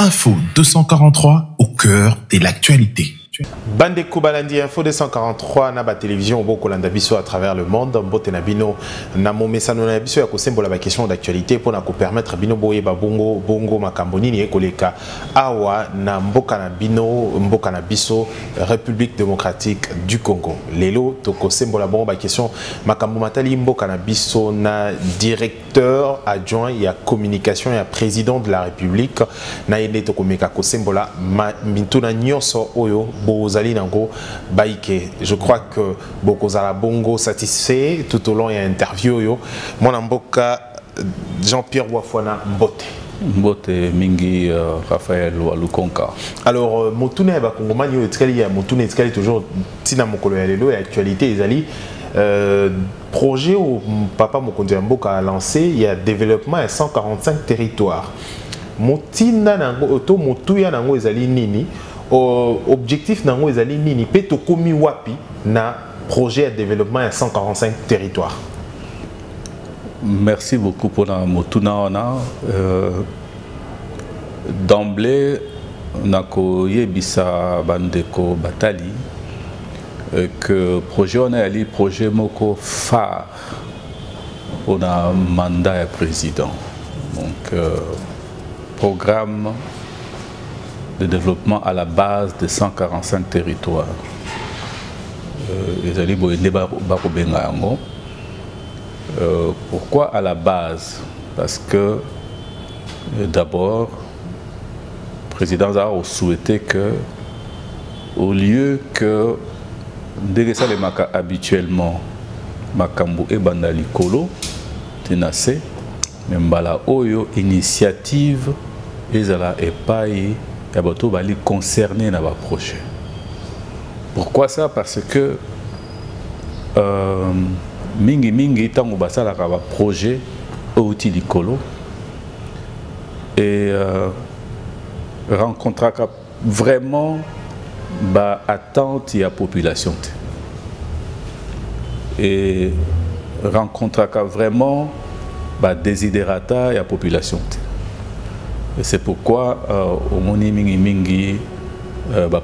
Info 243 au cœur de l'actualité. Bande Koubalandi Info 243 na ba télévision au Kolanda biso à travers le monde mbote na bino na momesano na biso ya ko sembola ba question d'actualité pour na ko permettre bino boye ba bongo makamboni ni ekoleka awa na mboka na biso République démocratique du Congo. Lelo to ko sembola bon ba question makambo matali mboka na biso na directeur adjoint ya communication ya président de la République na yende to ko meka ko sembola mintuna nyoso oyo Bozali Nango Baïke. Je crois que Bokozala Bongo satisfait tout au long de l'interview. Mon amboka Jean-Pierre Wafwana Mbote. Mbote Mingi Raphaël Walukonka. Alors, Motune Bakongomani Etkali, Motune Etkali toujours Tina Mokolo Yalelo et actualité Ezali. Projet où Papa Mokondi Mboka a lancé, il y a développement à 145 territoires. Motina Nango Oto Motuya Nango Ezali Nini. Objectif nango ezali nini pe to komi wapi na projet de développement à 145 territoires. Merci beaucoup pour la motuna d'emblée nako yebisa bandeko batali que projet on a ali projet moko phare on a mandat de président donc programme de développement à la base de 145 territoires. Pourquoi à la base? Parce que d'abord, le président a souhaité que, au lieu que habituellement, Makambu et Bandali Kolo, Tenase, mais Mbala Oyo, initiative, Ezala et Paye, Yabato Bali concerné dans le projet. Pourquoi ça? Parce que mingi tango basala ka projet outil likolo et rencontra vraiment ba attente ya population et rencontra vraiment ba desiderata ya population. Et c'est pourquoi au moni mingi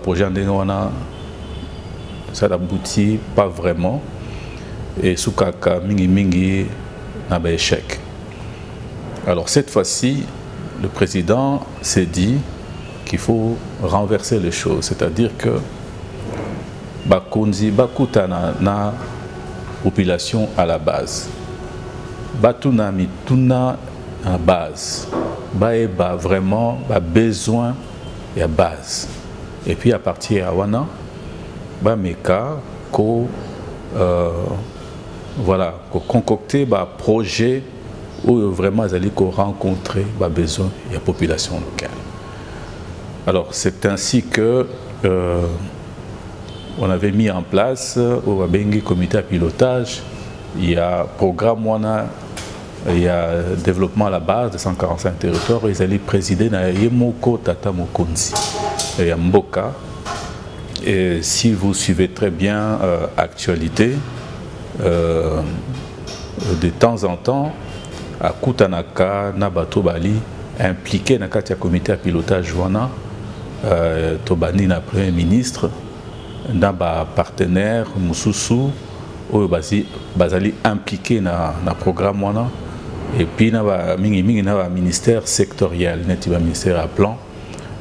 projet ndengona ça n'aboutit pas vraiment et soukaka mingi n'a pas échec. Alors cette fois-ci, le président s'est dit qu'il faut renverser les choses, c'est-à-dire que bakonzi bakutana na population à la base, batuna mituna à base. Vraiment besoin de base. Et puis à partir de Wana, meka voilà, concocter un projet où vraiment ils rencontrer besoin de la population locale. Alors c'est ainsi que on avait mis en place au Bengi comité à pilotage, il y a programme Wana. Il y a développement à la base de 145 territoires. Ils allaient présider dans Yemoko Tata Mokonzi et Mboka. Et si vous suivez très bien l'actualité, de temps en temps, à Kutanaka, Nabato Bali, impliqué dans le comité à pilotage Joana, Tobani, le Premier ministre, Naba partenaire, Moussoussou, Bazali impliqué dans le programme Joana. Et puis, il y a un ministère sectoriel, un ministère à plan,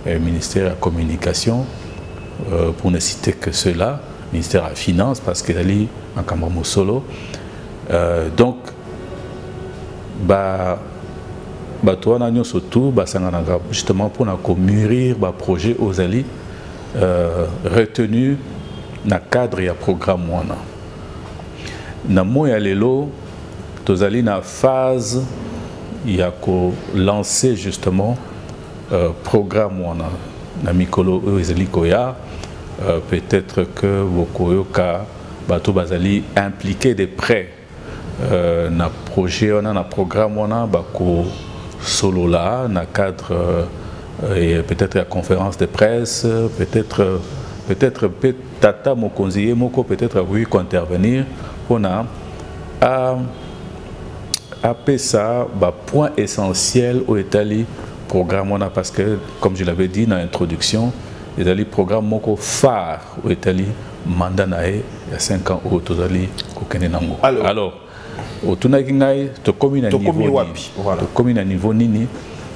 un ministère à communication, pour ne citer que cela, ministère à finance, parce qu'il y a un Kamamo Solo. Donc, justement pour mûrir le projet aux alliés retenu dans le cadre du programme. Dans le Tozali na phase il y a lancé justement programme na mikolo ezali koya peut-être que bokoyoka bato bazali impliqué de près na projet na programme bako solo là na cadre et peut-être la conférence de presse peut-être tata mon conseiller moko peut-être a voulu intervenir on a appeler ça point essentiel au Italie programme on a parce que comme je l'avais dit dans l'introduction, les ali programme moko phare au Italie mandat nae il y a 5 ans au tozali kokene nango. Alors au tunaki ngai to commune à niveau voilà. To commune à niveau nini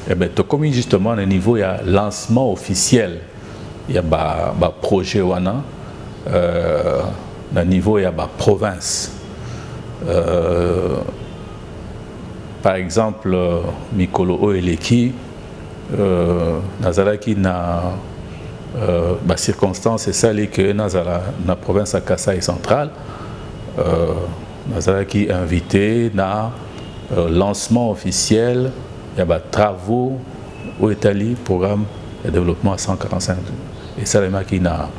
eh ben to commune justement à niveau il y a lancement officiel il y a ba projet wana à niveau il y a ba province par exemple Mikolo Oeleki nazalaki na circonstance c'est ça que nazala na province à Kasai centrale nazalaki invité na lancement officiel il y a travaux au Italie programme de développement à 145 et ça les qui na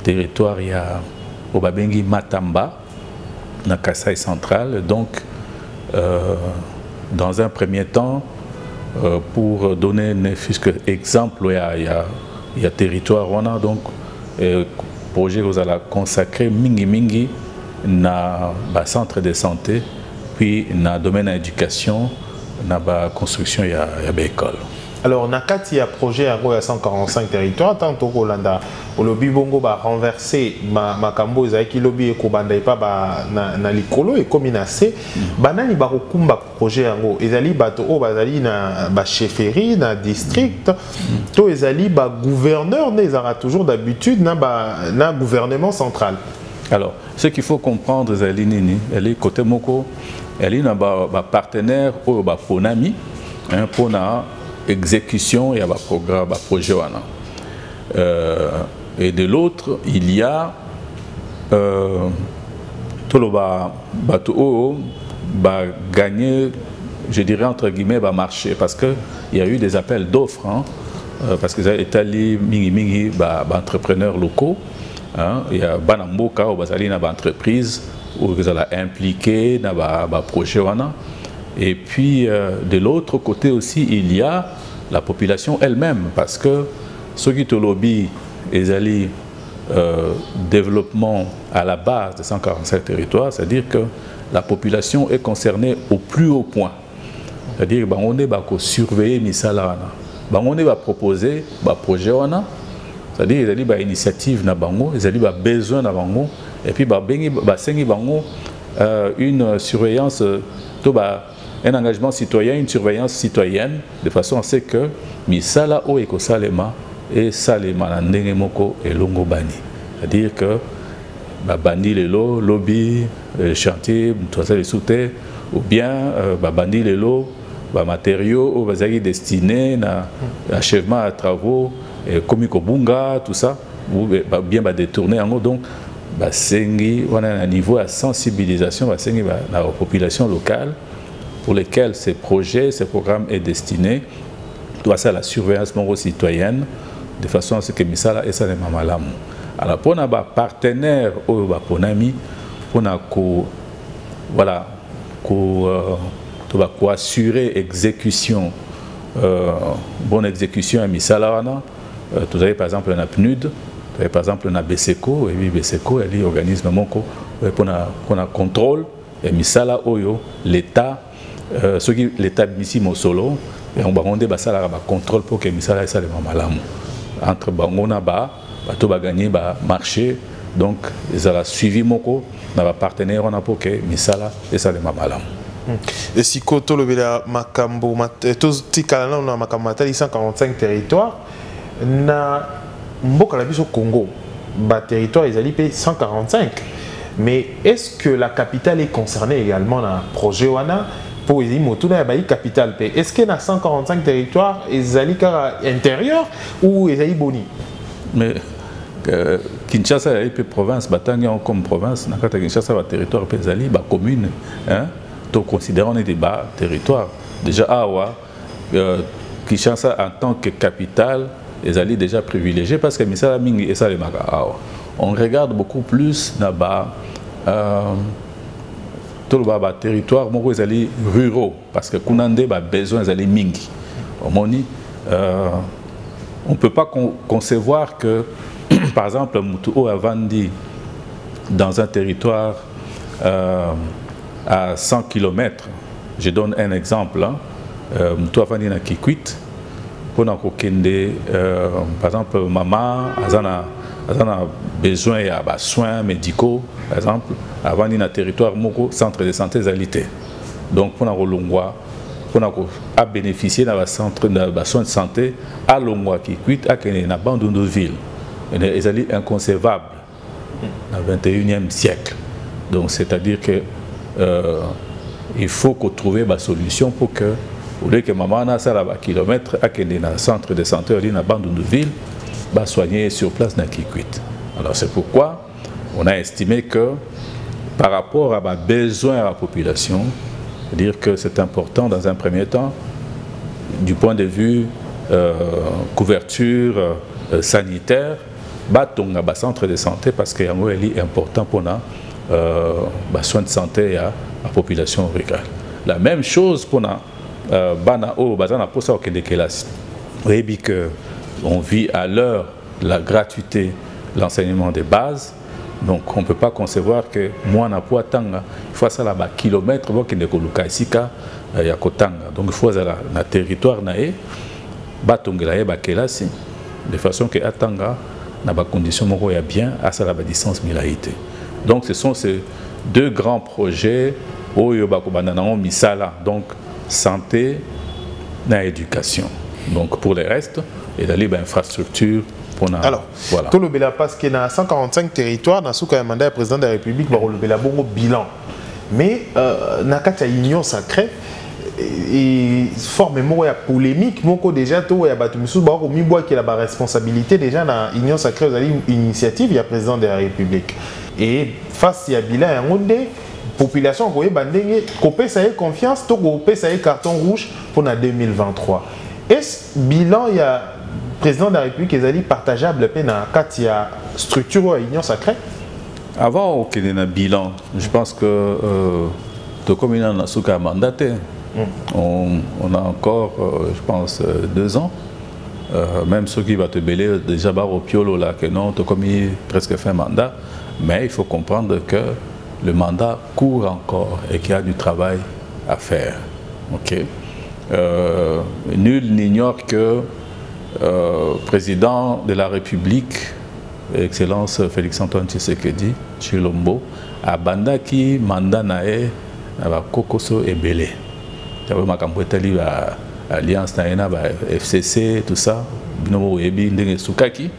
territoire il y a au Babengi Matamba na Kasai centrale donc dans un premier temps pour donner un exemple il y a territoire on a donc projet vous allez consacrer mingi na centre de santé puis na domaine d'éducation na construction il y a école. Alors nakati ya projet à 145 territoires tant au Rolanda au lobby bongo ba renverser makambo ezaki lobby ekobanda pa na likolo et comme inacé banani ba kokumba projet yango ezali bato o bazali na ba chefferie na district to ezali ba gouverneur nezara toujours d'habitude na gouvernement central. Alors ce qu'il faut comprendre ezali nini elle est côté moko elle est na ba partenaire ou ba ponami pour na exécution et à programme projet et de l'autre il y a tout le bateau gagner je dirais entre guillemets marché parce que il y a eu des appels d'offres parce que les États-Unis mingi entrepreneurs locaux il y a banamboka ou bazali na entreprise où vous allez impliquer dans projet et puis de l'autre côté aussi il y a la population elle-même parce que ceux qui te lobby les développement à la base de 147 territoires, c'est-à-dire que la population est concernée au plus haut point. C'est-à-dire on est surveiller misala on est proposer projet c'est-à-dire il y a initiative na bango, il y a besoin na bango et puis une surveillance un engagement citoyen, une surveillance citoyenne, de façon à ce que misala o ekosalema et salema na ndenge moko elongo bani. C'est-à-dire que bandi lelo lobby chantier mutwasa les sous-terre ou bien bandi lelo matériaux ou bazaki destinés na achèvement à travaux comme Kobunga tout ça ou bien détourner en donc sengi on a un niveau à sensibilisation sengi la population locale pour lesquels ces projets, ces programmes est destiné doit ser la surveillance citoyenne de façon à ce que misala et ça les mamalamu. Alors pour nos partenaires ou pour nami pour voilà pour assurer exécution bonne exécution à misala wana vous avez par exemple un PNUD, vous avez par exemple un BSECO et BSECO elle est organisme moko pour na contrôle et misala oyo l'État ce qui l'État ici mon solo et on va rendre contrôle pour que misala ça les mamalamu entre bangona bato ba gagner ba marché donc ils ont suivi moko na ba partenaire on a pour que misala et ça les mamalamu et si koto le bela makambo tous tikala na makambo matali 145 territoires na mboka la biso Congo ba territoire ils allaient 145 mais est-ce que la capitale est concernée également dans le projet wana pour les motuna ba capitale pe est-ce que na 145 territoires ils allaient intérieur ou ils allaient boni mais Kinshasa est une province batanga comme province na kata Kinshasa ba territoire pe zali ba commune hein donc considérons des bas territoires déjà awa Kinshasa en tant que capitale les alliés déjà privilégiés parce que misala mingi et ça les maka awa on regarde beaucoup plus na ba tout le bas territoire moko les alliés ruraux parce que kunande ba besoin les alliés mingi omoni on peut pas concevoir que par exemple Mutuo Avandi dans un territoire à 100 km, je donne un exemple, Mutuo Avandi na Kikwit, pour nous par exemple maman a besoin de soins médicaux par exemple avant dans territoire moko centre de santé alité donc pour nous bénéficier d'un centre de soins de santé à Longwa qui quitte à une bande de ville est inconcevable dans le 21e siècle donc c'est-à-dire que il faut qu'on trouve une solution pour que au lieu que maman a ça là kilomètres à un centre de santé dans la bande de ville va soigner sur place dans Kikwit. Alors c'est pourquoi on a estimé que par rapport à ma besoin à la population, dire que c'est important dans un premier temps du point de vue couverture sanitaire, batonga ba centre de santé parce que yango est important pour na soins de santé à la population rurale. La même chose pour na bana o bazana pour ça que on vit à l'heure la gratuité, l'enseignement de base. Donc on ne peut pas concevoir que moi na po tanga il faut ça là bas kilomètres pour que ne koluka isika ya kotanga. Donc il faut ça là na territoire naé batongela ye bakelasi de façon que atanga na ba condition moko ya bien à ça la distance milaité. Donc ce sont ces deux grands projets oyo bakobanda na misala donc santé na éducation. Donc pour le reste et d'aller à infrastructure pour na alors voilà tout le bela parce qu'il y a 145 territoires dans ce cas mandat président de la République va le bela bongo bilan mais na kati union sacrée et formellement il y a polémique moko déjà tout il y a batu misu ba ko mi bois qui a la responsabilité déjà na union sacrée vous allez initiative il y a président de la République et face il y a bilan ngondé population ko bandenge ko pesa confiance to ko pesa carton rouge pour na 2023 est-ce bilan il y a président de la République est partageable dans la structure union sacrée avant qu'il y ait un bilan je pense que comme il y a mandaté on a encore je pense 2 ans même ceux qui vont te bêler déjà au piolo là que non comme il presque fait un mandat mais il faut comprendre que le mandat court encore et qu'il y a du travail à faire ok nul n'ignore que président de la République, Excellence Félix-Antoine Tshisekedi Tshilombo, a bandaki mandat nae na kokoso ebele. T'avais ma campagne alliance naena FCC tout ça, binomo yebi ndenge sukaki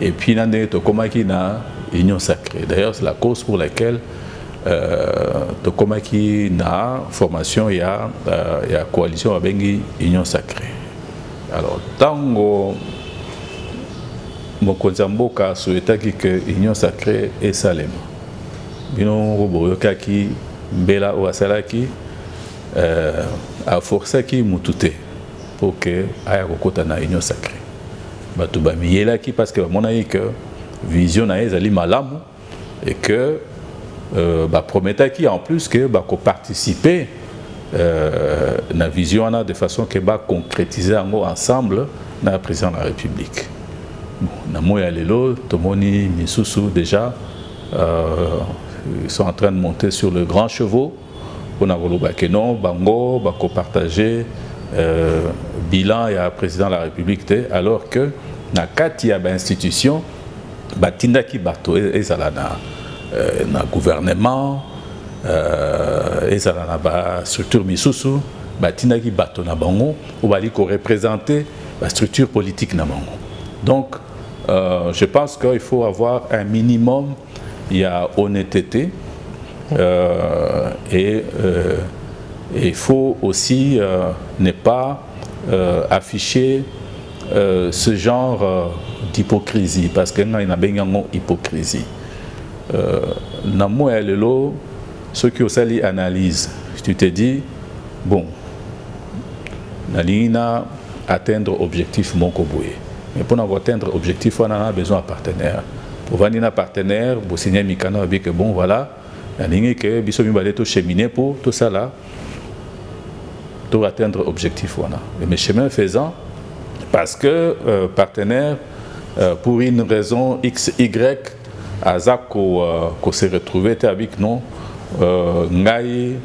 et puis nande tokomaki na union sacrée. D'ailleurs c'est la cause pour laquelle tokomaki na formation il y a coalition abengi union sacrée. Alors, tango mokonzi mboka souhaitaki que union sacrée et Salem bino roboyokaki mbela o asalaki a forcaki mutute pour que aya kokota na union sacrée batu bamiyelaki parce que monaki que vision na ezali malamu et que prometaki en plus que ko participer la vision de façon que va concrétiser ensemble dans la présidence de la République. Bon, moya lelo tomoni misusu déjà ils sont en train de monter sur le grand chevaux pour na que non bango ba partager bilan et président de la République alors que na kati ya ba institution batinda ki bato ezala na gouvernement et ça la structure misusu batinaki bato na bango ou bali ko représenter la structure politique na bango. Donc je pense qu'il faut avoir un minimum, il y a honnêteté et il faut aussi ne pas afficher ce genre d'hypocrisie parce qu'il y a une hypocrisie. Namo elelo ceux qui ont sali analyse, tu te dis bon, Nalina atteindre objectif mon koboué. Mais pour atteindre objectif, on a besoin de partenaire. Pour venir un partenaire, pour signer Mikano avec que bon voilà, la ligne que biso mi tout cheminer pour tout ça là, pour atteindre objectif voilà. Mais chemin faisant, parce que partenaire pour une raison X Y à Zako qu'on s'est retrouvé avec non. Ngai,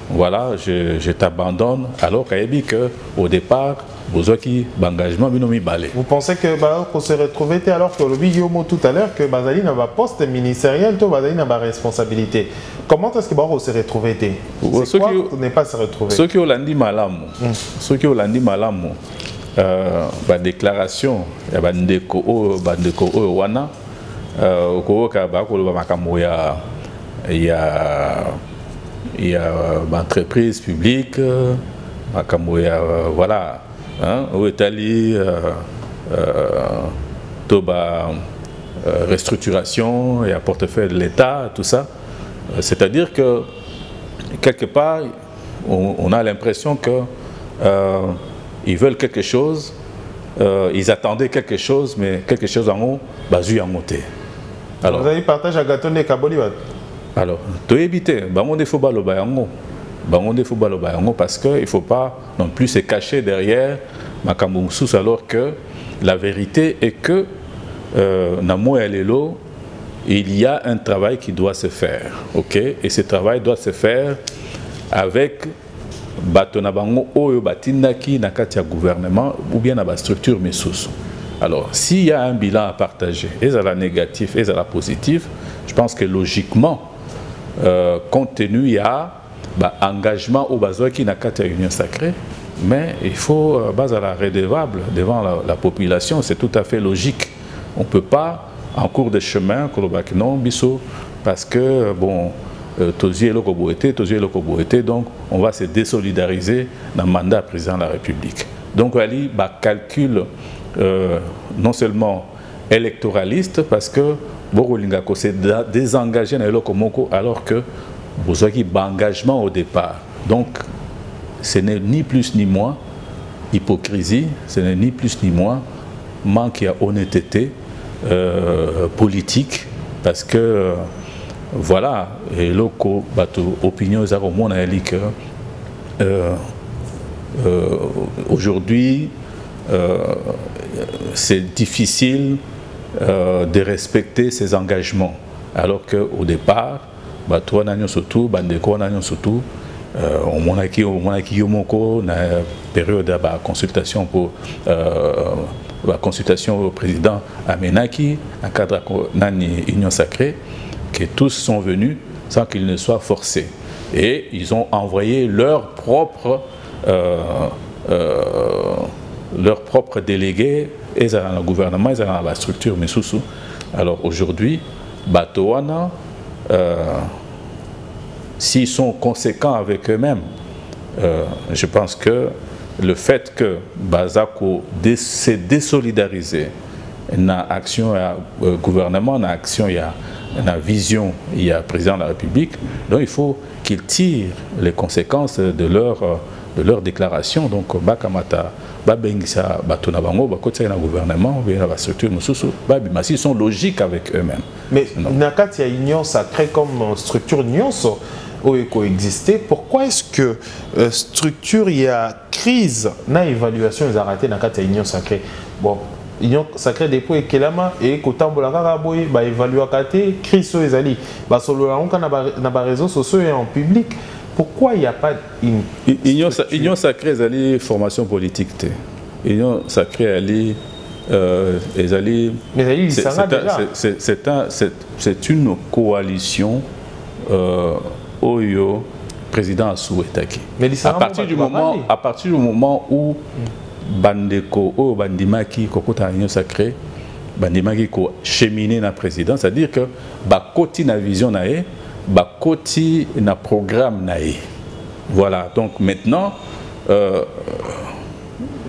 voilà, je t'abandonne, alors qu'au départ, besoin qui engagement binomi balé. Vous pensez que qu'on se retrouve alors que le Yomo tout à l'heure que Bazali n'a pas poste ministériel, tout Bazali n'a pas responsabilité. Comment est-ce que on se retrouve C'est quoi qu'on n'est pas se retrouver? Ceux qui ont lundi malam, ceux qui ont lundi malam, déclaration, bandeko wana, au il y a entreprise publique, voilà, hein, au Italie, restructuration, il y a portefeuille de l'État, tout ça. C'est-à-dire que quelque part, on a l'impression que ils veulent quelque chose, ils attendaient quelque chose, mais quelque chose en haut, basu en côté. Alors, vous avez partagé à gâteau de Kabolibat. Alors, tu éviter, il faut parce qu'il ne faut pas non plus se cacher derrière Makamboumsous, alors que la vérité est que Namo et Lelo, il y a un travail qui doit se faire, ok? Et ce travail doit se faire avec Batonabango Oyo Batindaki Nakatia gouvernement ou bien à la structure Messous. Alors, s'il y a un bilan à partager, et à la négatif, et à la positif, je pense que logiquement, compte tenu, il y a engagement au besoin qui n'a qu'à Union Sacrée, mais il faut baser la redevable devant la population, c'est tout à fait logique. On ne peut pas, en cours de chemin, parce que, bon, donc on va se désolidariser dans le mandat président de la République. Donc, Ali calcule non seulement électoraliste, parce que Borolingako s'est désengagé dans le Lokomoko, alors que vous avez un engagement au départ. Donc, ce n'est ni plus ni moins hypocrisie, ce n'est ni plus ni moins manque à honnêteté politique, parce que voilà, et l'oko bateau opinion au monde a dit que aujourd'hui c'est difficile de respecter ses engagements, alors qu'au départ, toi n'as surtout, bandeko n'as surtout, on m'a qui yomoko na période de consultation pour la consultation au président Amenaki, en cadre de l'Union Sacrée, que tous sont venus sans qu'ils ne soient forcés. Et ils ont envoyé leur propre délégués, et dans le gouvernement, et dans la structure Messoussou. Alors aujourd'hui, Batoana, s'ils sont conséquents avec eux-mêmes, je pense que le fait que Bazako s'est désolidarisé, dans l'action gouvernement, dans l'action, il y a la vision, il y a le président de la République, donc il faut qu'ils tirent les conséquences de leur déclaration. Donc, Bakamata, Babengisa, Batonabango, Bakotsa, le gouvernement, la structure, ils sont logiques avec eux-mêmes. Mais Nakati a union sacrée comme structure nyonso où coexister. Pourquoi est-ce que structure il y a crise, na évaluation ils arrêté Nakati a union sacrée? Bon. Union sacrée dépôt et Kelama et Kotambola Karaboy, évaluer Kate, crise aux Ezali, solo na réseaux sociaux et en public. Pourquoi il n'y a pas une Union sacrée Ezali formation politique? Union sacrée Ali Ezali. Mais c'est une coalition Oyo président a souhaité. À partir du moment où Bandeko ou Bandimaki kokota Union sacrée, Bandimaki ko cheminer na président, c'est-à-dire que bakoti na vision nae, bakoti na programme nae. Voilà. Donc maintenant,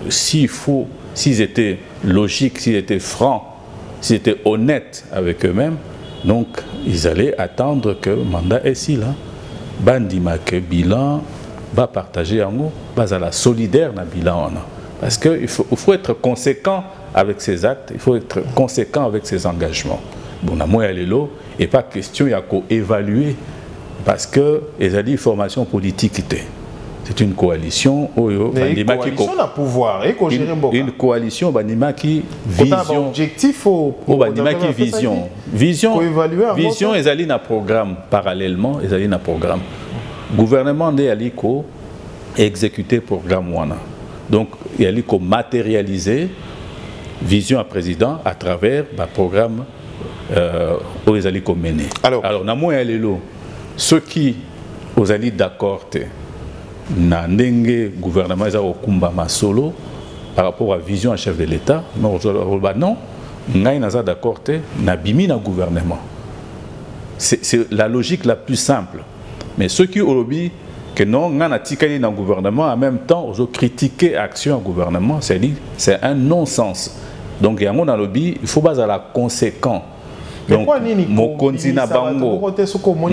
s'ils étaient logiques, s'ils étaient francs, s'ils étaient honnêtes avec eux-mêmes, donc ils allaient attendre que le mandat est ici là. Bandimaki bilan va partager en haut, va à la solidaire na bilan. Parce qu'il faut être conséquent avec ses actes, il faut être conséquent avec ses engagements. Bon, il n'est pas question d'évaluer, parce que les alliés formation politique, c'est une coalition. Une coalition à pouvoir, une coalition qui vision. Objectif vision. Vision, les alliés na programme parallèlement, les alliés na programme. Gouvernement des alliés exécuté programme wana. Donc, il y a qu'on matérialiser vision à président à travers le programme où ils allaient mener. Alors, namo ya lelo, ceux qui aux alliés d'accord na ndenge gouvernement ils ont kumba masolo par rapport à vision à chef de l'État, non, ngai naza d'accord na bimi na gouvernement. C'est la logique la plus simple. Mais ceux qui ont dit que non, on a ticani dans le gouvernement, en même temps, ils ont critiqué l'action du gouvernement, c'est un non-sens. Donc, il y a un lobby, il faut pas à la conséquence. Donc, mon continent bango, mon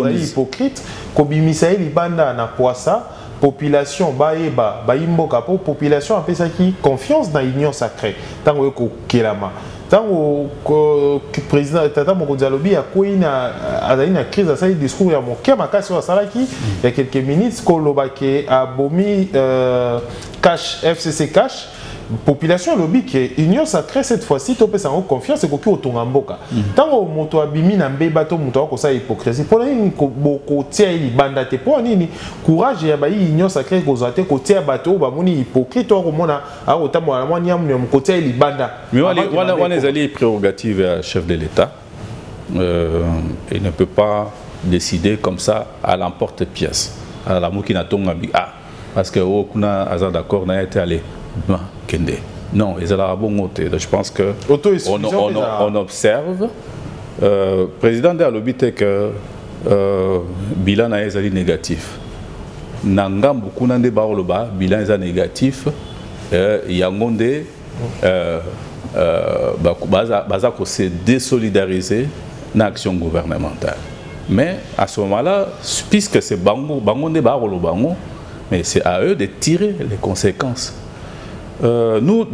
hypocrite, Kobimissaï Banda na poissa, population baeba, baimboka, population a fait ça qui confiance dans l'union sacrée. Tant que Kelama. Tant que président Tata Mokonzalobi a quoi une crise à ça, il discours à mon cœur, ma casse sur Salaki, il y a quelques minutes, Kolobake a bomi cash, FCC cash, population lobby qui est union sacrée cette fois-ci, tu peux s'en confiance, c'est qu'au Tongamboka. Tant que moto a bimi n'a bateau, moto a ça hypocrisie. Pour une beaucoup tiers il bandate pour un courage et abayi union sacrée gozate côté bateau, bamoni hypocrite, au mona a autant moi moi niam niam côté il banda. Mais on est allé prérogatives à chef de l'État. Il ne peut pas décider comme ça à l'emporte-pièce. À la moukina tonga parce que au kuna azar d'accord n'a été allé. Non, ils ont bon côté. Je pense que on observe. Président de l'obité que bilan est négatif. Nangam beaucoup n'en débat le bas, bilan est négatif. Il y a un monde qui s'est désolidarisé dans l'action gouvernementale. Mais à ce moment-là, puisque c'est bango débat le bango, mais c'est à eux de tirer les conséquences. Nous,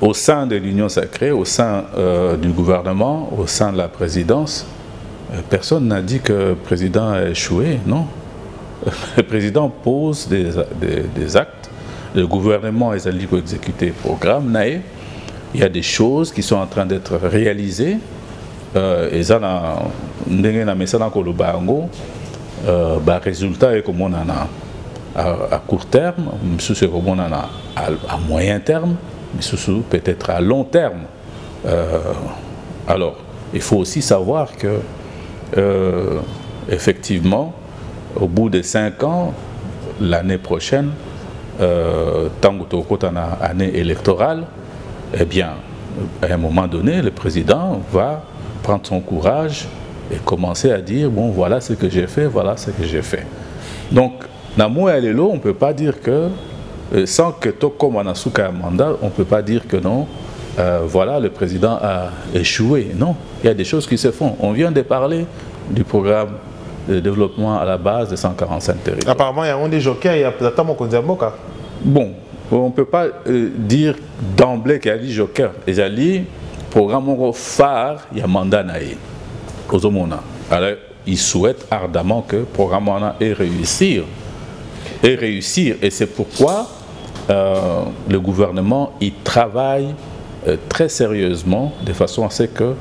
au sein de l'Union sacrée, au sein du gouvernement, au sein de la présidence, personne n'a dit que le président a échoué, non. Le président pose des actes, le gouvernement est allé exécuter le programme, il y a des choses qui sont en train d'être réalisées, et ça, le résultat est comme on en a. À court terme, à moyen terme, mais peut-être à long terme. Alors, il faut aussi savoir que, effectivement, au bout de 5 ans, l'année prochaine, tant que année électorale, eh bien, à un moment donné, le président va prendre son courage et commencer à dire, bon, voilà ce que j'ai fait, voilà ce que j'ai fait. Donc, Namo et Lelo, on ne peut pas dire que, sans que Tokom Anasuka mandat, on ne peut pas dire que non, voilà, le président a échoué. Non, il y a des choses qui se font. On vient de parler du programme de développement à la base de 145 territoires. Apparemment, il y a des jokers, il y a peut-être Mokonzamboka. Bon, on ne peut pas dire d'emblée qu'il y a des jokers. Il y a des programmes phares, il y a mandat naïe. Alors, ils souhaitent ardemment que le programme ait réussir. Et c'est pourquoi le gouvernement il travaille très sérieusement de façon à ce que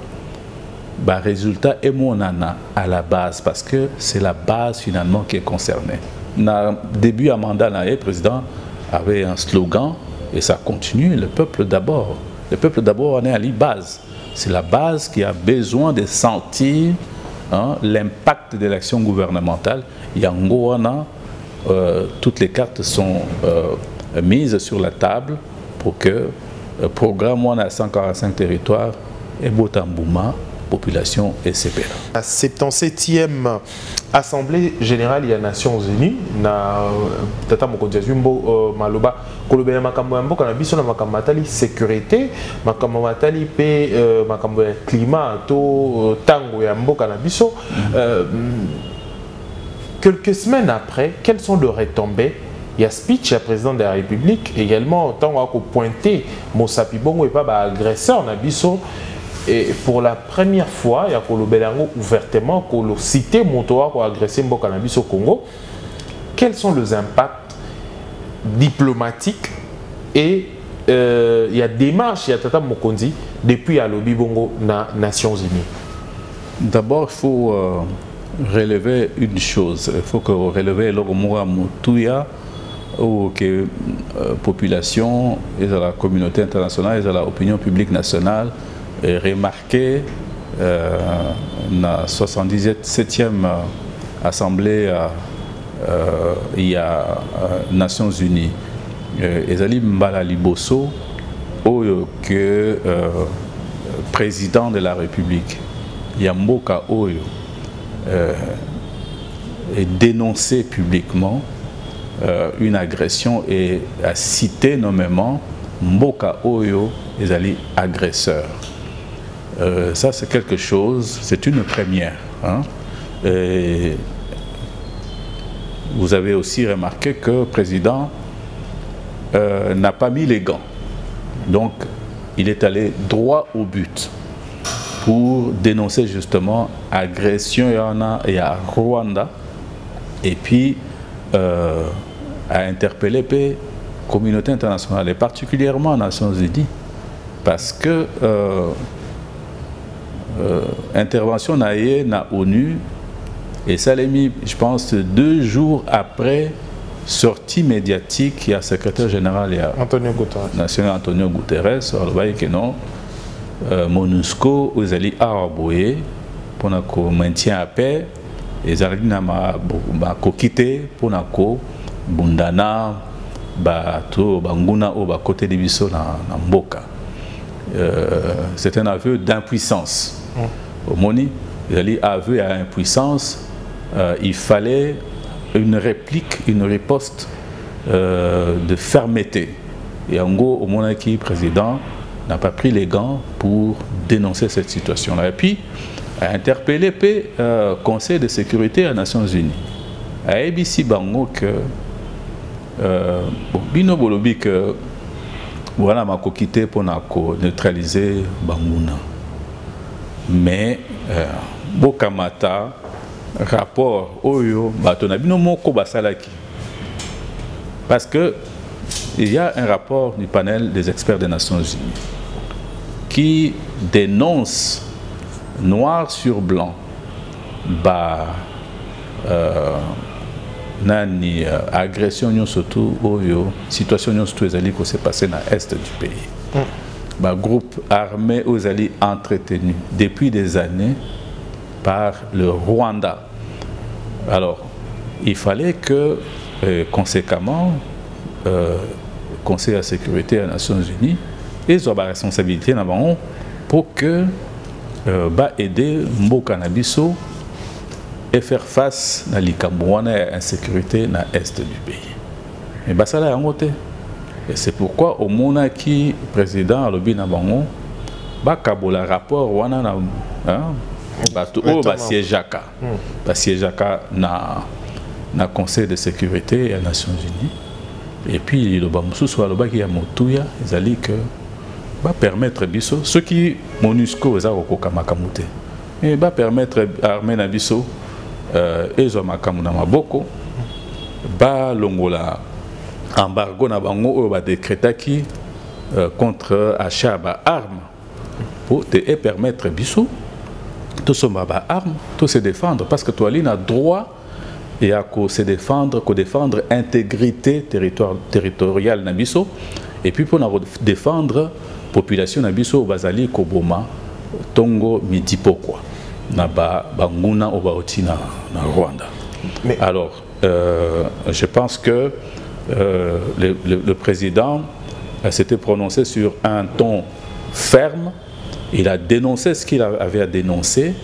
le résultat est mon nana à la base, parce que c'est la base finalement qui est concernée. Au début à mandat, le président avait un slogan et ça continue, le peuple d'abord. Le peuple d'abord on est à la base. C'est la base qui a besoin de sentir l'impact de l'action gouvernementale. Yangoana, toutes les cartes sont mises sur la table pour que le programme à 145 territoires et Botambouma, population et CPR. La 77e Assemblée Générale des Nations Unies, na Tata Mokonzazumbo Maloba, Kolobé Makambo Mboka na biso na makambo matali sécurité, makambo matali pe makambo climat to tango ya mboka na biso. Quelques semaines après, quelles sont les retombées? Il y a speech à président de la République également, tant qu'on pointé Mosapi Bongo et pas agresseur na biso. Et pour la première fois, il y a le Belango ouvertement, qu'on le cité Montoa pour agresser Mboka na biso au Congo. Quels sont les impacts diplomatiques et il y a des démarches, il y a Tata Mokonzi depuis à lobby Bongo na Nations Unies. D'abord, il faut relever une chose. Il faut que relever l'Oromura Moutouya ou que population et de la communauté internationale et de l'opinion publique nationale remarqué la 77e assemblée il y a Nations Unies ezali mbala liboso oyo que président de la République Yamboka oyo est dénoncé publiquement une agression et a cité nommément Mboka Oyo ezali agresseur. Ça c'est quelque chose, c'est une première. Hein? Et vous avez aussi remarqué que le président n'a pas mis les gants. Donc il est allé droit au but pour dénoncer justement agression et à Rwanda et puis à interpeller la communauté internationale et particulièrement les Nations Unies parce que intervention na ONU et ça l'a mis, je pense, 2 jours après sortie médiatique, il y a le secrétaire général national Antonio Guterres, que non, MONUSCO, vous allez arboyer pour le maintien à paix, et vous allez quitter pour le bundana, banguna ou côté de biso na mboka. C'est un aveu d'impuissance. Au Moni, vous allez aveu à impuissance. Il fallait une réplique, une riposte de fermeté. Et en gros, au monarchie président n'a pas pris les gants pour dénoncer cette situation-là. Et puis, a interpellé le Conseil de sécurité des Nations Unies. A ABC Bango que Bino Bolobi que voilà ma quitté pour neutraliser Banguna. Mais Bokamata rapport Oyo Batonabino Moko Basalaki. Parce que il y a un rapport du panel des experts des Nations Unies qui dénonce noir sur blanc nani agression surtout Oyo situation surtout ezali ko s'est passé dans l'est du pays. Groupe armé aux alliés entretenu depuis des années par le Rwanda. Alors, il fallait que, conséquemment, le Conseil de sécurité des Nations Unies ait la responsabilité pour que aider Mboka Nabiso et faire face à l'insécurité dans l'est du pays. Mais ça là et c'est pourquoi au monarchie président Alobi Nabango bakabola rapport wana na bato o basiéjaka na Conseil de sécurité des Nations Unies et puis le bamususu alobaki ya motuya ezali que va permettre biso ceux qui MONUSCO eza kokoka makamu te et va permettre armée na biso ezo makamu na maboko ba longola embargo na bango oyo ba décrétaki contre achat d'armes pour te permettre biso tout somba ba armes tout se défendre parce que toi li a droit et à se défendre intégrité territoriale na biso et puis pour défendre population na biso bazali koboma tongo midi pourquoi na banguna o baoti na Rwanda. Mais alors je pense que le président s'était prononcé sur un ton ferme. Il a dénoncé ce qu'il avait à dénoncer.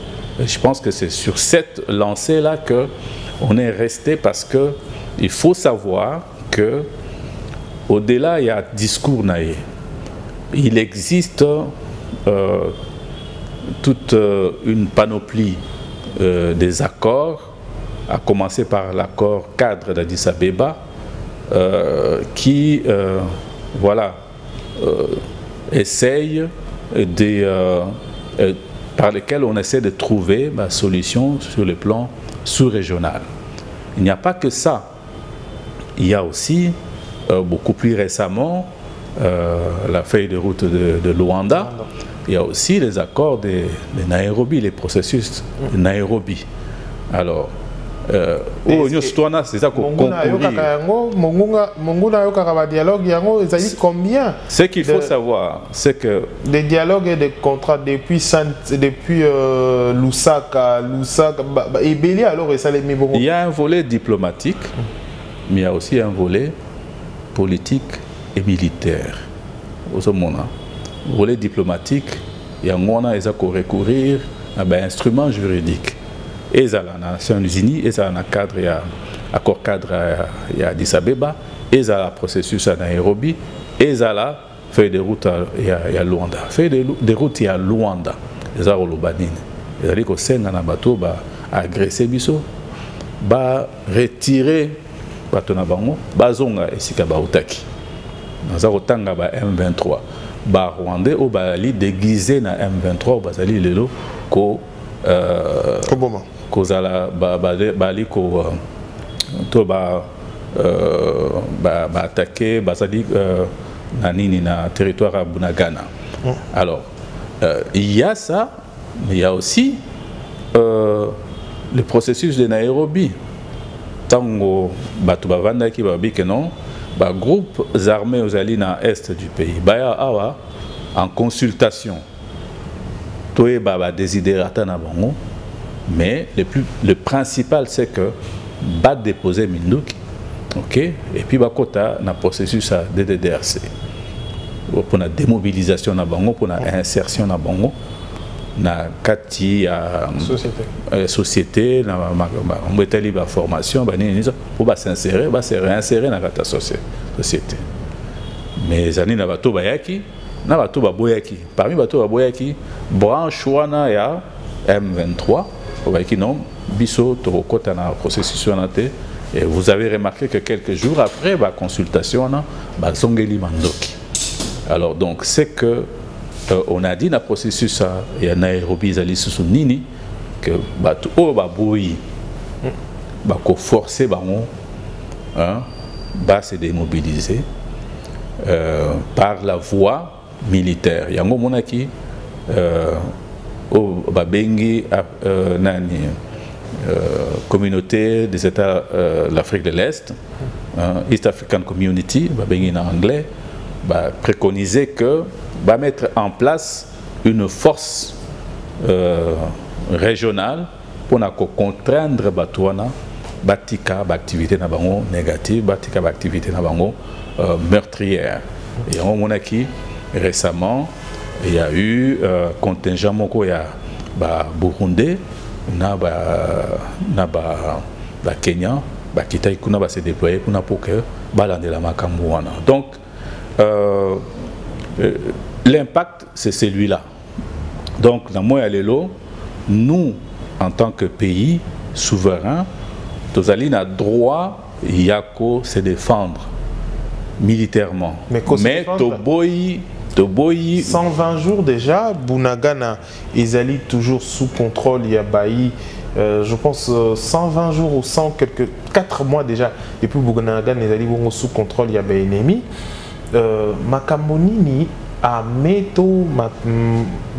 Je pense que c'est sur cette lancée-là qu'on est resté parce qu'il faut savoir que au-delà, il y a discours naïf. Il existe toute une panoplie des accords, à commencer par l'accord cadre d'Addis Abeba, qui voilà, essaye par lesquels on essaie de trouver ma solution sur le plan sous-régional. Il n'y a pas que ça. Il y a aussi, beaucoup plus récemment, la feuille de route de Luanda. Il y a aussi les accords de Nairobi, les processus de Nairobi. Alors, c'est ça qu'on combien? Ce qu'il faut savoir, c'est que des dialogues et des contrats depuis Lusaka, et Béli alors il y a un volet diplomatique, mais il y a aussi un volet politique et militaire. Au volet diplomatique, il y a recourir à un instrument juridique. Et ça la Nations Unies, et ça dans cadre, il y a accord cadre il y a Addis Abeba, et ça la processus à Nairobi, et ça la feuille de route il y a Luanda. Feuille de route il y a Luanda. Et ça au Lobanine. C'est-à-dire que c'est un bateau va agresser biso, va retirer bateau na bango, va zonga esika ba utaki. Dans otanga ba M23. Ba Rwandais au bali déguisé na M23 bazali lelo ko kozala bali ko to ba attaquer bazali na nini na territoire à Bunagana. Alors il y a ça, mais il y a aussi le processus de Nairobi. Tango batu bavanda ki babi que non ba groupes armés aux alliés dans l'est du pays baya awa en consultation toé baba desiderata na bango, mais le principal c'est que ba déposer Minduki, ok, et puis ba kota na processus à DDRC pour la démobilisation na bango, pour la insertion na bango na kati ya société na mbetali ba formation ba nini pour ba s'insérer, ba se réinsérer na kata société. Mais ani na bato bayaki na bato baboyaki, parmi bato baboyaki branche wana ya M23 bayaki non biso to kota na processus wana te. Et vous avez remarqué que quelques jours après la consultation ba zongeli mandoki. Alors donc c'est que on a dit dans le processus il y a Nairobi zali susu nini que bato o baboyi ba ko forcer bango ba se démobiliser par la voie militaire. Yango monaki o babengi nani communauté des États de l'Afrique de l'Est, East African Community, babengi en anglais, préconiser que va mettre en place une force régionale pour contraindre Batouana batika activité na bango négative, batika activité na bango meurtrière. Et on monaki récemment il y a eu contingent moko ya Burundi na Kenya kita ikuna ba se déployer kuna pour que balandela makambo wana. Donc l'impact, c'est celui-là. Donc, dans moi nous, en tant que pays souverain, nous avons droit de se défendre militairement. Mais Toboyi 120 jours déjà, Bunagana, ils allaient toujours sous contrôle, il y a Baï, je pense 120 jours ou 4 mois déjà, depuis Bunagana, ils allaient sous contrôle, il y a Baï ennemi. Makamonini a mis le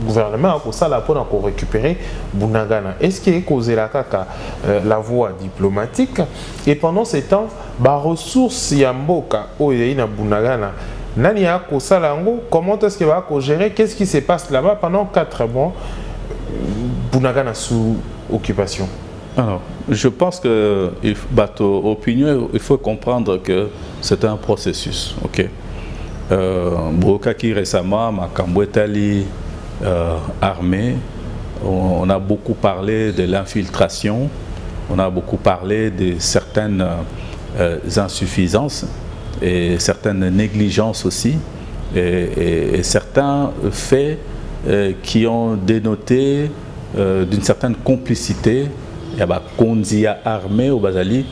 gouvernement pour ça pour récupérer Bunagana. Est-ce qu'il est causé la voie diplomatique? Et pendant ce temps, les ressources Yamboka ou Bunagana, comment est-ce qu'il va gérer? Qu'est-ce qui se passe là-bas pendant 4 mois? Bunagana sous occupation. Alors, je pense que opinion, il faut comprendre que c'est un processus, ok. Brokaki récemment, Makambouetali armée, on a beaucoup parlé de l'infiltration, on a beaucoup parlé de certaines insuffisances et certaines négligences aussi, et certains faits qui ont dénoté d'une certaine complicité. Il y a des Kondia armée au Bazali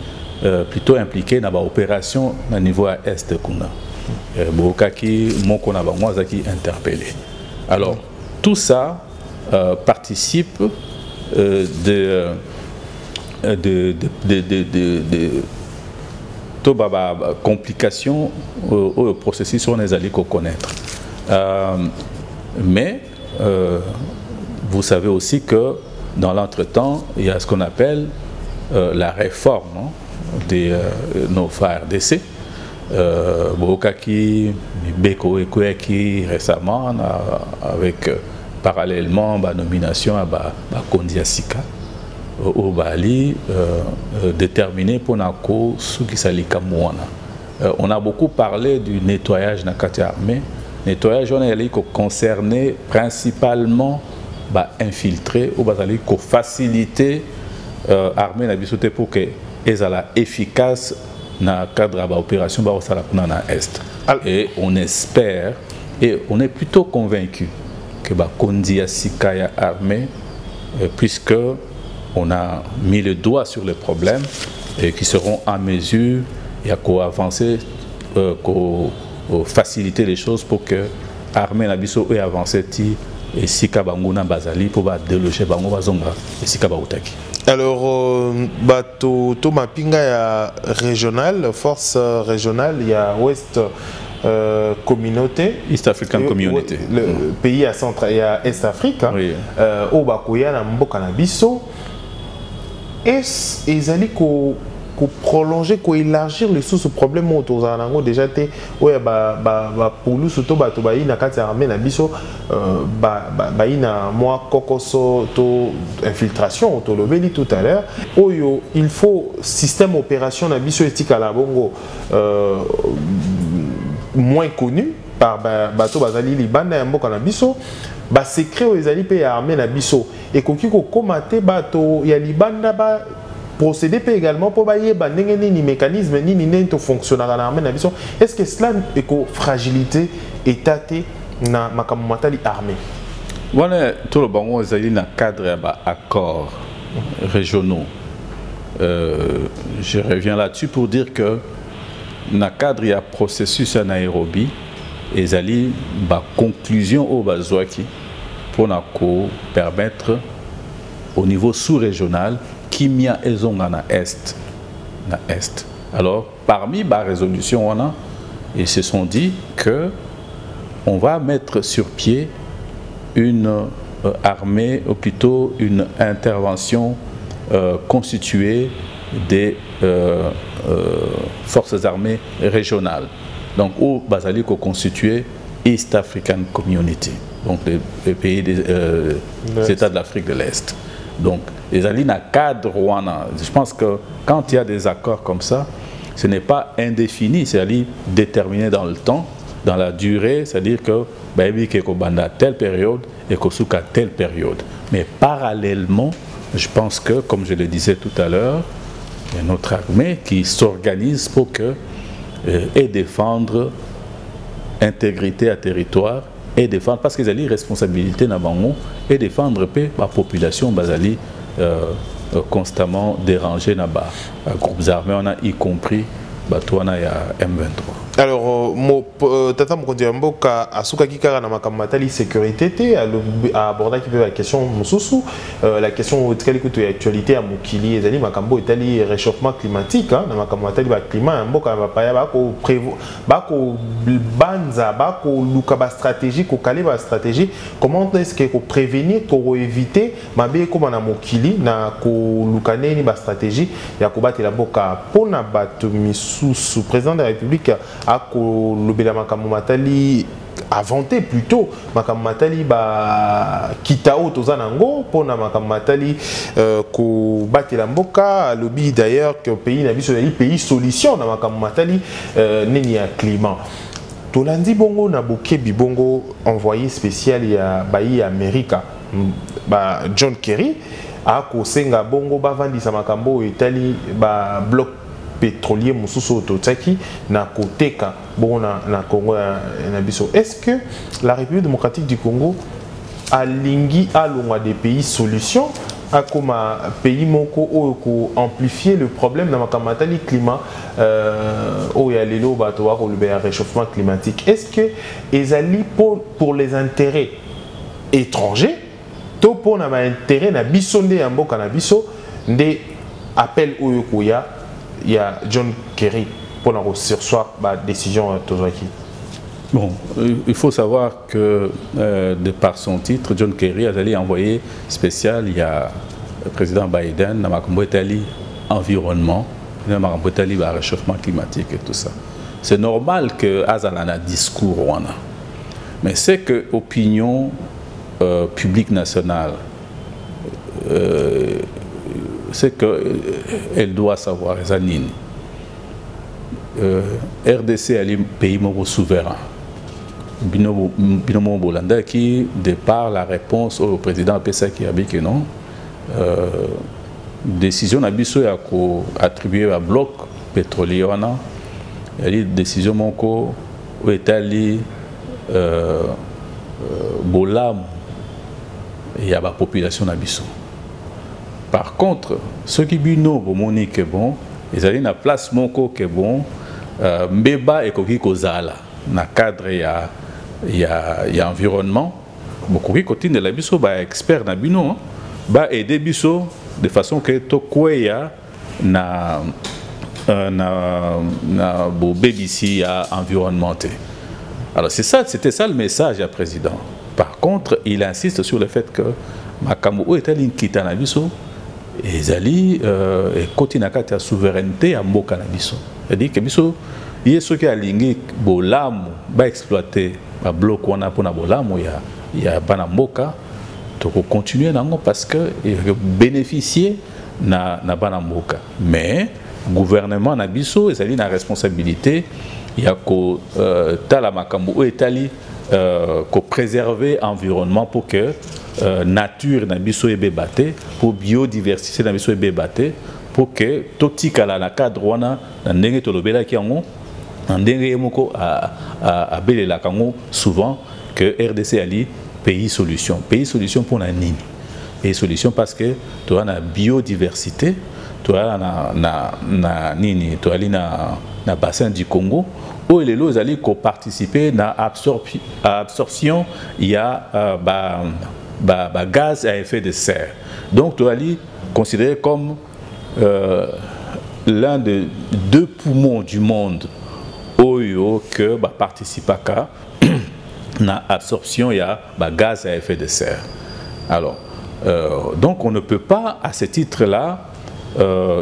plutôt impliqués dans l'opération au niveau est de Kuna. Bokaki, Mokona Bangwazaki interpellé. Alors, tout ça participe de complications au processus on est allé connaître. Mais vous savez aussi que dans l'entretemps, il y a ce qu'on appelle la réforme de nos FARDC. Bokaki, Beko Ekoeki récemment, avec parallèlement la nomination à Kondia Sika au Bali, déterminé pour Nako Sukisalika Mouana. On a beaucoup parlé du nettoyage dans la armée. Nettoyage, on a concerné principalement infiltré ou faciliter l'armée pour que soit efficace dans le cadre de l'opération dans l'Est. Et on espère, et on est plutôt convaincu que Kondia Sika ya armée, puisque on a mis le doigt sur les problèmes et qui seront en mesure de avancer, faciliter les choses pour que l'armée Nabiso ait avancé et Sika Banguna Bazali pour déloger Bango Bazonga et Sika Bautaki. Alors, Thomas Pinga, il y a régional, force régionale, il y a Ouest communauté. East African Community. Le pays à centre, il y a Est Afrique. Au Bakoya, na Mboka na biso. Est-ce qu'ils allaient prolonger, élargir les sources problèmes autour de déjà été ouais pour nous surtout na kati armée na biso na moi kokoso to infiltration to lobeli tout à l'heure oyo il faut système opération na biso etika la bongo moins connu par bato bazali libanda ya mboka na biso ba secret aux ezali pe armée na biso et koki ko komate bato ya libanda ba procéder également pour bailler ni mécanisme ni fonctionner dans l'armée. Est-ce que cela est une fragilité étatée dans la armée? Voilà, tout le monde est dans le cadre d'accords régionaux. Je reviens là-dessus pour dire que dans le cadre du processus à Nairobi, il y a une conclusion au Bazouaki pour permettre au niveau sous-régional Kimia et Zonga na Est. Alors, parmi les résolutions, on a, ils se sont dit que on va mettre sur pied une armée, ou plutôt une intervention constituée des forces armées régionales. Donc, où Basaliko constitué East African Community, donc les pays des États de l'Afrique de l'Est. Donc, les alliés dans le cadre Rwanda, je pense que quand il y a des accords comme ça, ce n'est pas indéfini, c'est déterminé dans le temps, dans la durée, c'est-à-dire que à telle période et qu'à telle période. Mais parallèlement, je pense que, comme je le disais tout à l'heure, il y a notre armée qui s'organise pour que et défendre intégrité à territoire et défendre, parce qu'ils ont une responsabilité et défendre la population basali constamment dérangée dans les groupes armés, on a y compris M23. Alors, Tata Mkondiamboka a soukaki kara na makamatali sécurité a abordé la question Moussoussou, la question de l'actualité à Moukili et Zali Makambo Italie réchauffement climatique na makamatali ba climat mboka ba paya ba ko prévoir ba ko banza ba ko luka ba stratégie ko kale ba stratégie comment est-ce que ko prévenir ko éviter mabe ko na Moukili na ko lukane ni ba stratégie ya ko batela boka pona bato sous président de la République a lobela makambo matali inventé plutôt makambo matali ba kitao tozanango pona makambo matali ko batela mboka lobby d'ailleurs que pays na biso le pays solution na makambo matali nini ya climat tolandi bongo na bokebi bongo envoyé spécial ya bayi Amerika ba John Kerry a ko senga bongo ba vandisa makambo etali ba bloc pétrolier Moussoussou Totaki na koteka bon na Congo na biso. Est-ce que la République démocratique du Congo a lingui à l'ongwa des pays solutions à comme pays moko ou amplifier le problème dans le climat où il y a les le réchauffement climatique? Est-ce que les alliés pour les intérêts étrangers to pour na intérêt na bisonde ya mboka na biso des appels au il y a John Kerry pour la sursoir la décision Tozaki. Bon, il faut savoir que de par son titre, John Kerry a allé envoyer spécial, il y a le président Biden, Namakombo Italie, environnement, réchauffement climatique et tout ça. C'est normal que Azalana discours, mais c'est que l'opinion publique nationale, c'est qu'elle doit savoir, RDC est un pays souverain. Binomo Bolanda qui, de par la réponse au président Pessa qui a dit que non, décision Nabiso a attribué à bloc pétrolier, il y a une décision monko où Italie Bolam et il y a la population Nabiso. Par contre, ceux qui bino bomoni que bon, ils allaient na place monko que bon, mbeba et koki kozala na cadre il y a environnement, beaucoup qui continue de la biso ba expert na bino ba aider biso de façon que to kwea na bo BBC à environnementé. Alors c'était ça le message à président. Par contre, il insiste sur le fait que Makamou est allé quitter na biso et zali continue à souveraineté à mboka na biso. C'est-à-dire que biso il y a ceux qui ont ligné bolam ba exploiter ba bloc on a pour na bolam il y a bana mboka donc continuer nango parce que bénéficier na bana mboka mais gouvernement na biso ezali na responsabilité il y a ko tala makambo etali ko préserver environnement pour que nature na biso ebebate pour biodiversité na biso ebebate pour que totikala na cadre wana na ndenge tolobela ki yango ndenge moko a belela kango souvent que RDC ali pays solution pour la nini et solution parce que tu as la biodiversité tu as na nini tu as na bassin du Congo où les lots allaient participer à absorption il y a gaz à effet de serre donc tu as considéré comme l'un des 2 poumons du monde oyo que participe à na absorption il y a gaz à effet de serre. Alors donc on ne peut pas à ce titre là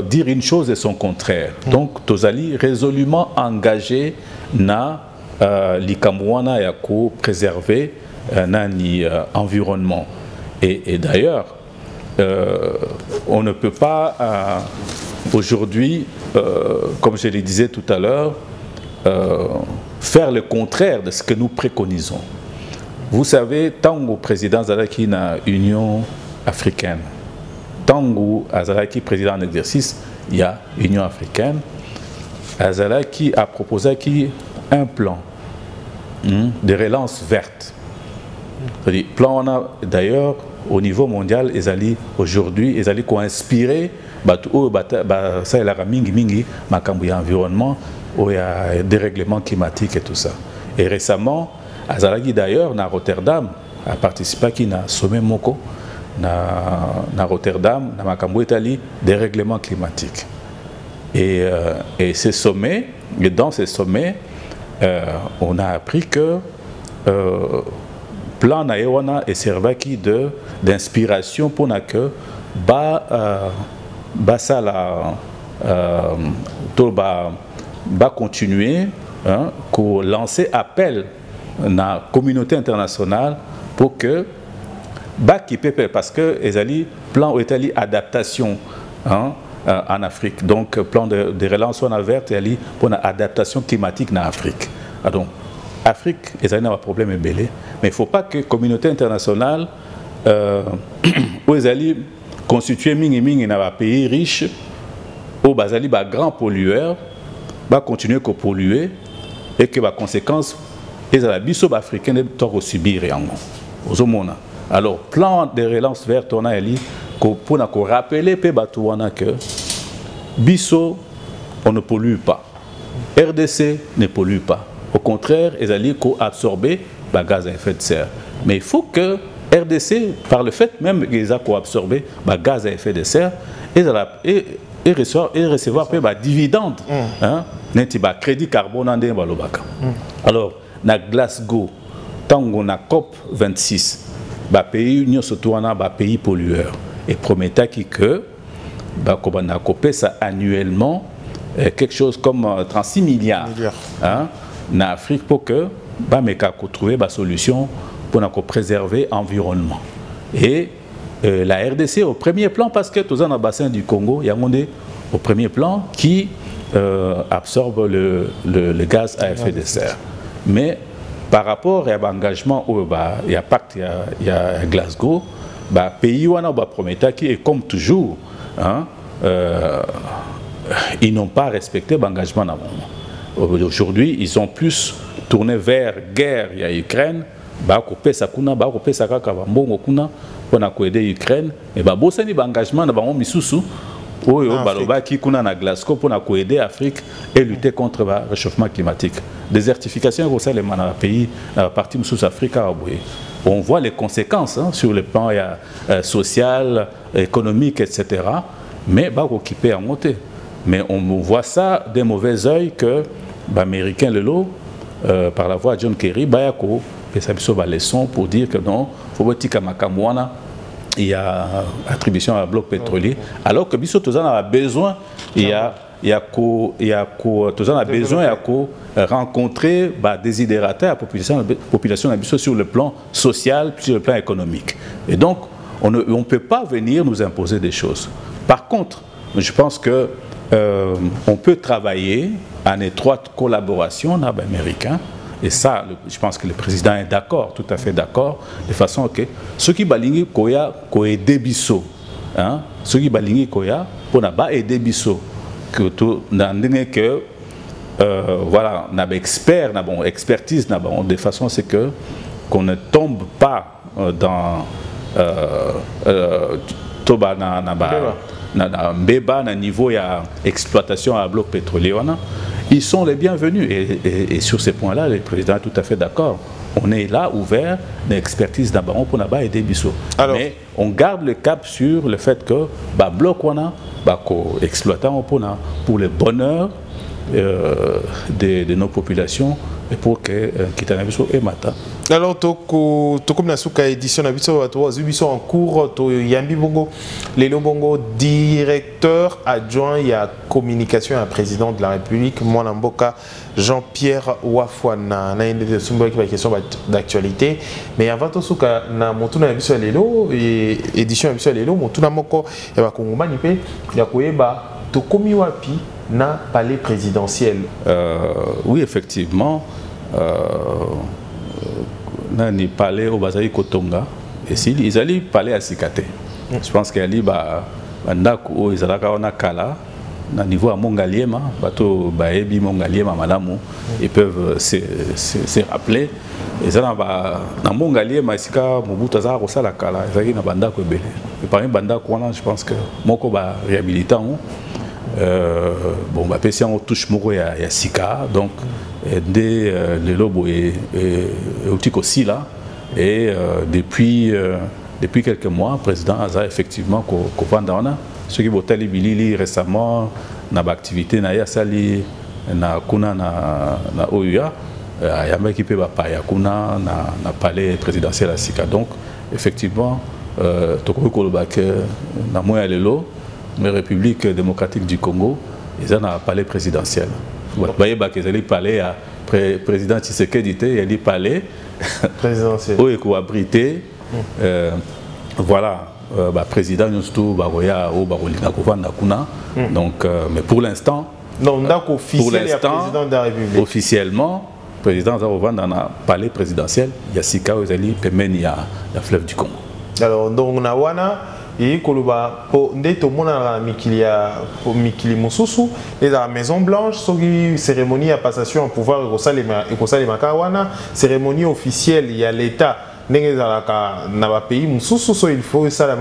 dire une chose et son contraire. Donc Tozali résolument engagé na likamwana ya ko préserver nani environnement et d'ailleurs on ne peut pas aujourd'hui comme je le disais tout à l'heure faire le contraire de ce que nous préconisons. Vous savez, tant que président Zalaki na Union africaine, tant que Zalaki président en exercice, il y a Union africaine. Zalaki a proposé un plan de relance verte. C'est-à-dire, plan on a d'ailleurs au niveau mondial, aujourd'hui, ils allaient inspirer ça la mingi makambu environnement où il y a des règlements climatiques et tout ça. Et récemment, Azalagi d'ailleurs, à Rotterdam, a participé à un sommet Moko, à Rotterdam, dans Makambo Italie, des règlements climatiques. Et ces sommets, et dans ces sommets, on a appris que plan Naïwana est servi d'inspiration pour que ça va continuer pour lancer appel à la communauté internationale pour que parce que les plan Italie adaptation en Afrique donc plan de relance en verte pour l'adaptation climatique en Afrique. Donc Afrique a un problème belé mais il ne faut pas que la communauté internationale où les constituer dans un pays riche où les grands pollueurs va continuer à polluer et que les conséquences les africains doivent subir. Alors, plan de relance verte, on a pour rappeler que Bisso, on ne pollue pas. RDC ne pollue pas. Au contraire, ils allaient absorber le gaz à effet de serre. Mais il faut que RDC, par le fait même qu'ils ont absorbé le gaz à effet de serre, et recevoir des dividendes, crédit carbone. Alors, na Glasgow, tant qu'on a COP 26, pays union surtout on a pays pollueur et promettait que bakobana kopesa annuellement quelque chose comme 36 milliards hein, en Afrique pour que bameka trouver une solution pour préserver l'environnement. Et la RDC au premier plan parce que tous dans le bassin du Congo, il y a un au premier plan qui absorbe le gaz à effet de serre. Mais par rapport à l'engagement il y a pacte, il y a Glasgow, pays qui est comme toujours, hein, ils n'ont pas respecté l'engagement. Aujourd'hui, ils ont plus tourné vers guerre il y a Ukraine, pour aider l'Ukraine, et bosani l'engagement dans l'engagement qui kuna na Glasgow pour aider l'Afrique et lutter contre le réchauffement climatique. Désertification au sein des pays, dans la partie sous-Afrique, on voit les conséquences hein, sur le plan social, économique, etc. Mais bah occupé à monter. Mais on voit ça d'un mauvais œil que l'Américain par la voix de John Kerry, bayako et ça a une leçon pour dire que non, faut pas makamwana. Il y a attribution à un bloc pétrolier, alors que Bissot a besoin, il y a besoin de rencontrer des idérateurs à la population sur le plan social, sur le plan économique. Et donc, on ne peut pas venir nous imposer des choses. Par contre, je pense que on peut travailler en étroite collaboration avec les Américains. Et ça, je pense que le président est d'accord, tout à fait d'accord, de façon que ceux qui balingi koya aider biso, hein, ceux qui balingi koya pour na ba aider biso, que tout que voilà, na expert, na bon expertise, na bon de façon c'est que qu'on ne tombe pas dans toba na mbeba na niveau ya exploitation à bloc pétrolier. Ils sont les bienvenus et sur ces points-là, le président est tout à fait d'accord. On est là ouvert l'expertise d'Abaron pour aider Bissot. Mais on garde le cap sur le fait que bloc exploitant pour le bonheur de nos populations et pour que Kitanabiso et Mata. Alors, comme la édition en cours, Yambi Bongo, Lélo Bongo, directeur adjoint et à communication à président de la République, Mwanamboka Jean-Pierre Wafouana. On a une question d'actualité. Mais avant tout, na motuna édition Lélo, édition Lélo, motuna moko, et va Kongomani pe, yakoyeba, tokomi wapi na palais présidentiel. Oui, effectivement. Nani palais au Bazaï Kotonga et s'ils ils allaient parler à Sikate. Je pense qu'il y a bandako ils allaient on a kala na niveau à Mongaliema bato baebi Mongaliema malamu ils peuvent se rappeler et ça na Mongaliema isika Mobutu za ko sala kala ezaki na bandako ebele et parmi bandako wana je pense que moko ba réhabilitant bon ba pesi on touche moko ya sika donc dès le lobo et aussi là et depuis quelques mois le président a effectivement commandé ce qui votait Bilili récemment na activité na yasali na kuna na OUA yamba qui peut pas ya kuna na palais présidentiel à Sika donc effectivement toko koloba que na moya lelo la République démocratique du Congo ils ont un palais présidentiel. Vous voyez qu'ils allaient parler à président Tshisekedi, il allait parler présidentiel. Où est abrité voilà président surtout baroya au barolina kovanda kuna donc mais pour l'instant président de la République officiellement président Zarovanda dans le palais présidentiel Yassika Ozali pemeni ya fleuve du Congo. Alors donc na wana et koloba po ndeto mona mikili ya mikili mususu et la Maison Blanche soki cérémonie à passation au pouvoir ekosalema kawana cérémonie officielle il y a l'état ndenge zalaka na ba pays mususu so il faut ça la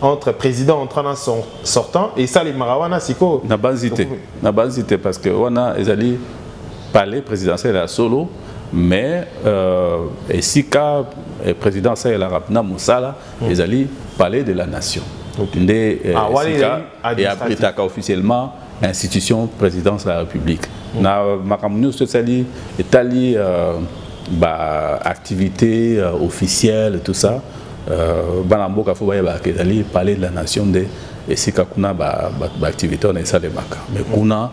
entre président entrant sortant et ça les marawana siko na banzité parce que wana ezali palais présidentiel à solo mais et si ka président ça la rapna musala ezali palais de la nation. Et après, officiellement, institution présidence de la République. Na makamunyo sociali etali activité officielle tout ça. Banamboka faut ba palais de la nation de et si kuna ba activité on esa le maka mais kuna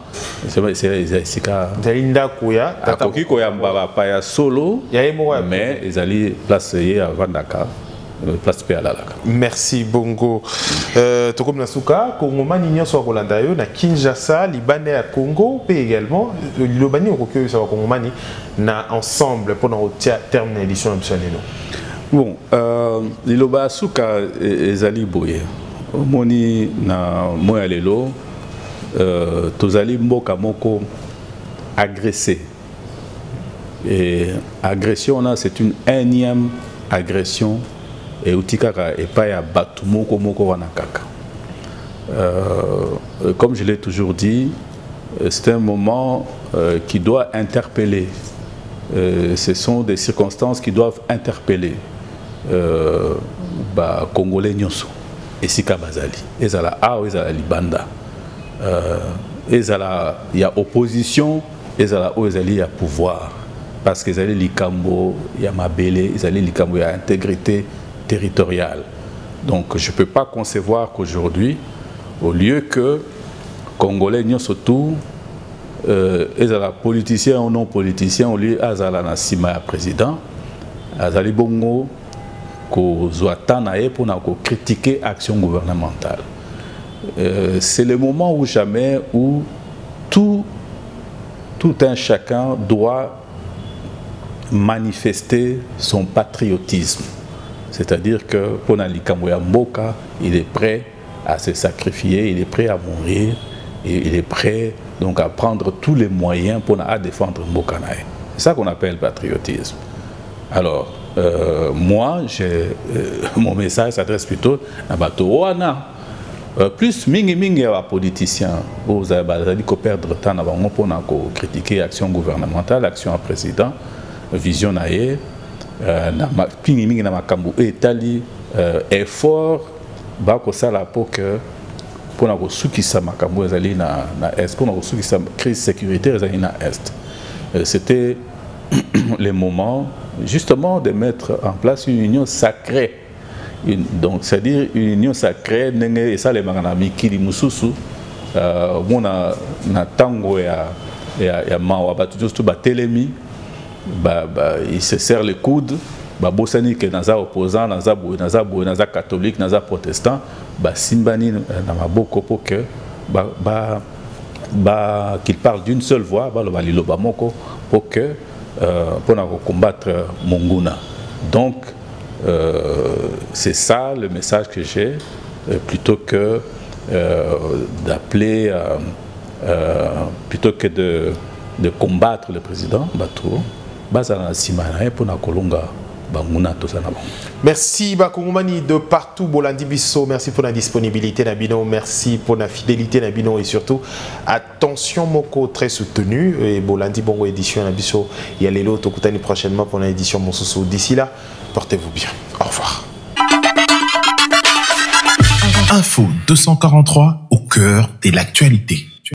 c'est sika Zalinda kuya tata ko ya ba ya solo mais ezali place ye avandaka place pe alalaka. Merci Bongo. Tokom Nasuka, Kongomani nyonso kolanda yo na Kinshasa, Libanais à Congo, et également Lobani au recueil ça va Kongomani na ensemble pendant terme l'édition nationale. Bon, Liloba Suka ezali boye. Moni na moya lelo tozali mboka moko agressé. Et agression là c'est une énième agression et utikaka et pas ya batu moko moko wana kaka. Comme je l'ai toujours dit, c'est un moment qui doit interpeller. Ce sont des circonstances qui doivent interpeller Congolais nyonso esika bazali. Ezala a ou ezala libanda. Ezala ya opposition, ezala ou ezali ya pouvoir. Parce que ezali likambo ya mabele, ezali likambo ya intégrité territoriale. Donc je ne peux pas concevoir qu'aujourd'hui, au lieu que Congolais nyonso tout ezala politicien ou non politicien, au lieu azala na sima ya président, azali bongo ko zoatana e pour critiquer action gouvernementale. C'est le moment ou jamais où tout un chacun doit manifester son patriotisme. C'est-à-dire que pour Nalikamboya Mboka, il est prêt à se sacrifier, il est prêt à mourir, et il est prêt donc à prendre tous les moyens pour défendre Mboka. C'est ça qu'on appelle patriotisme. Alors, moi, mon message s'adresse plutôt à Batowana. Plus mingi à politiciens, vous avez dit qu'on perdre temps pour critiquer l'action gouvernementale, l'action à président, vision naïe, mingi na makambu etali effort bako sala pour que pour na kosukisa makambu ezali na est pour na kosukisa crise sécuritaire ezali na est. C'était le moment justement de mettre en place une union sacrée. Donc c'est-à-dire une union sacrée et ça les mangana mikili mususu mona na tango ya mawa batu juste ba telemi il se serre les coudes bosani que naza opposant naza catholique naza protestant simbani na maboko pour que qu'il parle d'une seule voix liloba moko pour que pour combattre Monguna. Donc c'est ça le message que j'ai, plutôt que d'appeler, plutôt que de combattre le président Batou, merci Bakongomani de partout, Bolandi Bisso, merci pour la disponibilité Nabino, merci pour la fidélité Nabino et surtout attention Moko très soutenu et Bolandi Bongo édition Nabiso, il y a les lots Tokutani prochainement pour l'édition Monsoso. D'ici là, portez-vous bien. Au revoir. Info 243 au cœur de l'actualité.